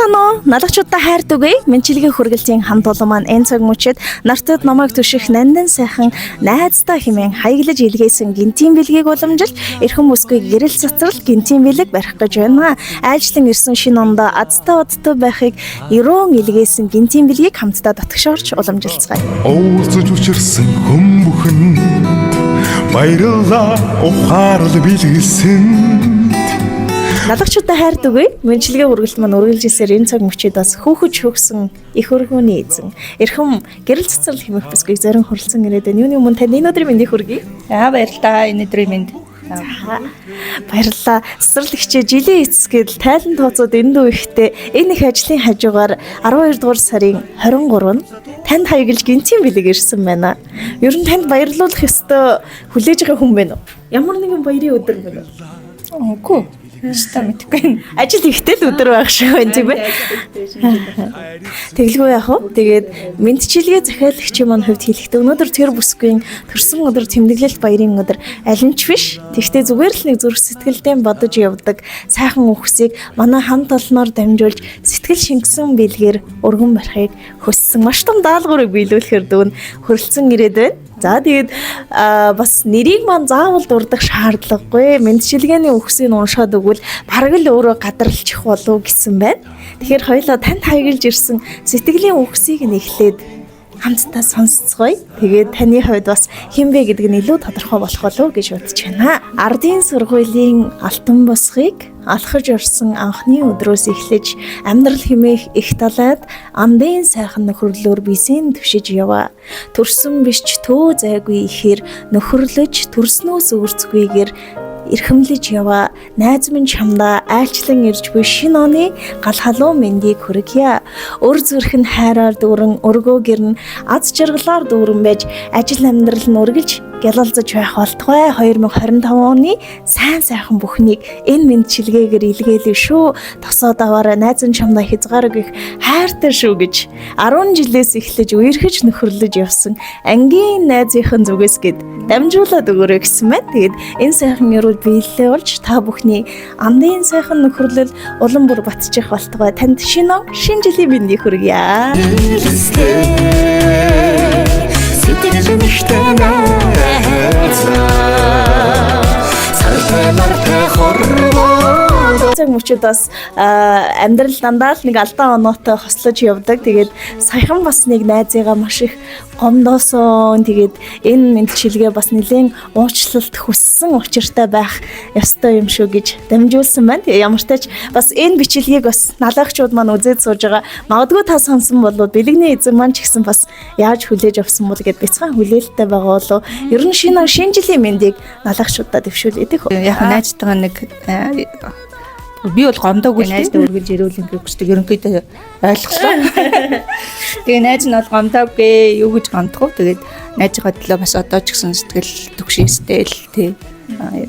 Сайхан уу? Налагчуудаа хайрдаг үе. Мэнчилгээ хүргэлцийн хамт олон маань энэ цаг мөчид нартад намайг түших нандин сайхан найздаа хэмээн хаяглаж илгээсэн гинтийн бэлгийг уламжилж эрхэм бүсгүй гэрэл цацрал гинтийн бэлэг барих гэж байна. Айлчлан ирсэн шинэ ондоо азтай удтай байхыг ерөөн илгээсэн гинтийн бэлгийг хамтдаа дотгошоорч уламжилцгаая. Уулзаж учирсан хүм бүхэн баярлалаа ухаарл бэлгэлсэн. Налагчуудаа хайрдаг үе. Мэнчилгээ үргэлт маань үргэлжлэсээр энэ цаг мөчид бас хөөхөж хөгсөн их өргөний эзэн. Эрхэм гэрэл цацрал хэмээх бүсгүйг зарим хурлцсан ирээд байна. Юуны өмнө тань энэ өдрийн мэндийг хүргэе. Баярлалаа. Энэ өдрийн мэнд. Баярлалаа. Цэцэрлэгчээ жилийн эцэсгэд тайлан тооцоод энд үехдээ энэ их ажлын хажуугаар 12 дугаар сарын 23-нд танд хаяглаж гинтийн бэлэг ирсэн байна. Ер нь танд баярлуулах ёстой хүлээж байгаа хүн байна уу? Ямар нэгэн баярын өдөр байна уу? Үгүй. Өстө мэдгүй. Ажил ихтэй л өдөр байх шиг байна тийм ээ. Тэглгүй яах вэ? Тэгээд мэдчилгээ захиалагчийн маань хувьд хэлэхдээ өнөөдөр тэр бүсгүй төрсөн өдөр тэмдэглэлт баярын өдөр алинч биш. Тэгвэл зүгээр л нэг зүрх сэтгэлдээ бодож явдаг сайхан үхсийг манай хамт олноор дамжуулж сэтгэл шингэсэн бэлгээр өргөн барихыг хүссэн. Маш том даалгаврыг биелүүлэхээр дүүн хөрөлцөн ирээд байна. За тэгээд бас нэрийг маань заавал дурдах шаардлагагүй. Мэдчилгээний үхсийг уншаад өгвөл бараг л өөрөө гадарлчих болов гэсэн байна. Тэгэхээр хоёлоо танд хаяглаж ирсэн сэтгэлийн үхсийг нэхлээд хамтдаа сонсцгоё. Тэгээд таны хувьд бас хэн бэ гэдэг нь илүү тодорхой болох болов гэж бодож байна. Ардын сургуулийн алтан босхийг алхаж орсон анхны өдрөөс эхлэж амьдрал хэмээх их талаад андын сайхан нөхөрлөөр бисийн түшиж яваа. Төрсөн биш ч төө зайгүй ихээр нөхөрлөж төрснөөс өөрцгүйгээр эрхэмлэж яваа. Найз минь чамдаа айлчлан ирж буй шинэ оны гал халуун мэндийг хүргье. Өр зүрх нь хайраар дүүрэн өргөө гэрн аз жаргалаар дүүрэн байж ажил амьдрал нь үргэлж гялалзаж байх болтугай. 2025 оны сайн сайхан бүхнийг энэ мэдчилгээгээр илгээлээ шүү. Тосоод аваарай найз нь чамдаа хязгаараг их хайртай шүү гэж 10 жилээс эхлэж үерхэж нөхөрлөж явсан ангийн найзынхын зүгээс гээд дамжуулаад өгөөрэй гэсэн мэт. Тэгээд энэ сайхан яруу биелэлээ болж та бүхний андын сайхан нөхөрлөл улам бүр батчих болтугай. Танд шинэ жилийн мэндийг хүргье. Цаг мөчид бас амьдрал дандаа л нэг алдаа оноотой хослож явдаг. Тэгээд саяхан бас нэг найзыгаа маш их гомдоосон. Тэгээд энэ мэдчилгээ бас нэлээд уучлалт хүссэн учиртай байх ёстой юм шүү гэж дамжуулсан байна. Тэгээд ямар ч тач бас энэ бичлэгийг бас налагчууд маань үзээд сууж байгаа. Магадгүй та сонсон болов бэлэгний эзэн маань ч гэсэн бас яаж хүлээж авсан бол гэд бяцхан хүлээлттэй байгаа болов. Ер нь шинэ жилийн мэндийг налагчуудад дэвшүүлээд их. Яг найзтайгаа нэг би бол гомдоогүй найздаа үргэлж ирүүлэн гэж хүсдэг. Ерөнхийдөө ойлголоо. Тэгээ найз нь бол гомдоогүй юу гэж гомдох уу? Тэгээд найзгаа төлөө бас одоо ч гэсэн сэтгэл төгшөөстэй л тий.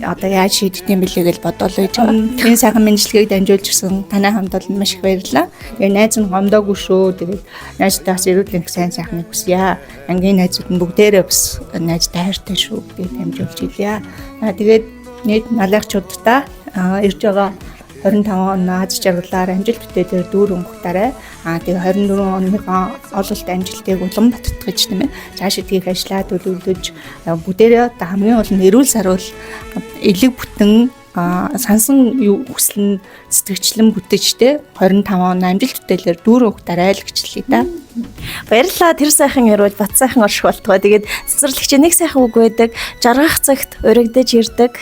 Одоо яаж шийдэх юм бэлээ гэж бодоолоо гэж байгаа. Энэ сайхан мэдлэгийг дамжуулж ирсэн танай хамт бол маш их баярлалаа. Тэгээ найз нь гомдоогүй шүү. Тэгээд найздаа бас ирүүлэн сайн сайхныг хүсье. Ангийн найзууд нь бүгдээрээ бас найзтай хайртай шүү гэж дамжуулж илээ. Тэгээд нийт налагчуудаа ирж байгаа 25 он аз жаргалаар амжилт бүтээхээр дүүрэн ухтаарай. Тэгээ 24 оныхоо ололт амжилтыг улам баттгаж тийм ээ. Цаашид хийх ажлаа төлөвлөж бүгдээрээ хамгийн гол нь эрүүл саруул элэг бүтэн сансан хүсэл нь сэтгэгчлэн бүтээжтэй 25 он амжилт бүтээлээр дүүрэн ухтаарай л гэжлээ да. Баярлалаа. Тэр сайхан ярил бат сайхан орших болтугай. Тэгээд цэцэрлэгч нэг сайхан үг байдаг. Жаргах цагт урагдаж ирдэг.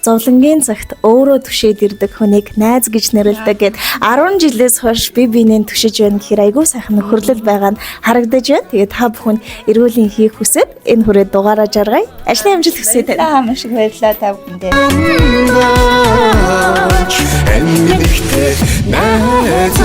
Зовлонгийн цагт өөрөө түшээд ирдэг хүнийг найз гэж нэрлэдэг гэд 10 жилээс хойш би биенээ түшиж байна гэхээр айгүй сайхан нөхөрлөл байгаа нь харагдаж байна. Тэгээд та бүхэн эрүүлийн хийх хүсэд энэ хүрээ дугаараа жаргая. Ажлын амжилт хүсье тань. Маш их баярлалаа та бүхэндээ. Энд ихтэй найз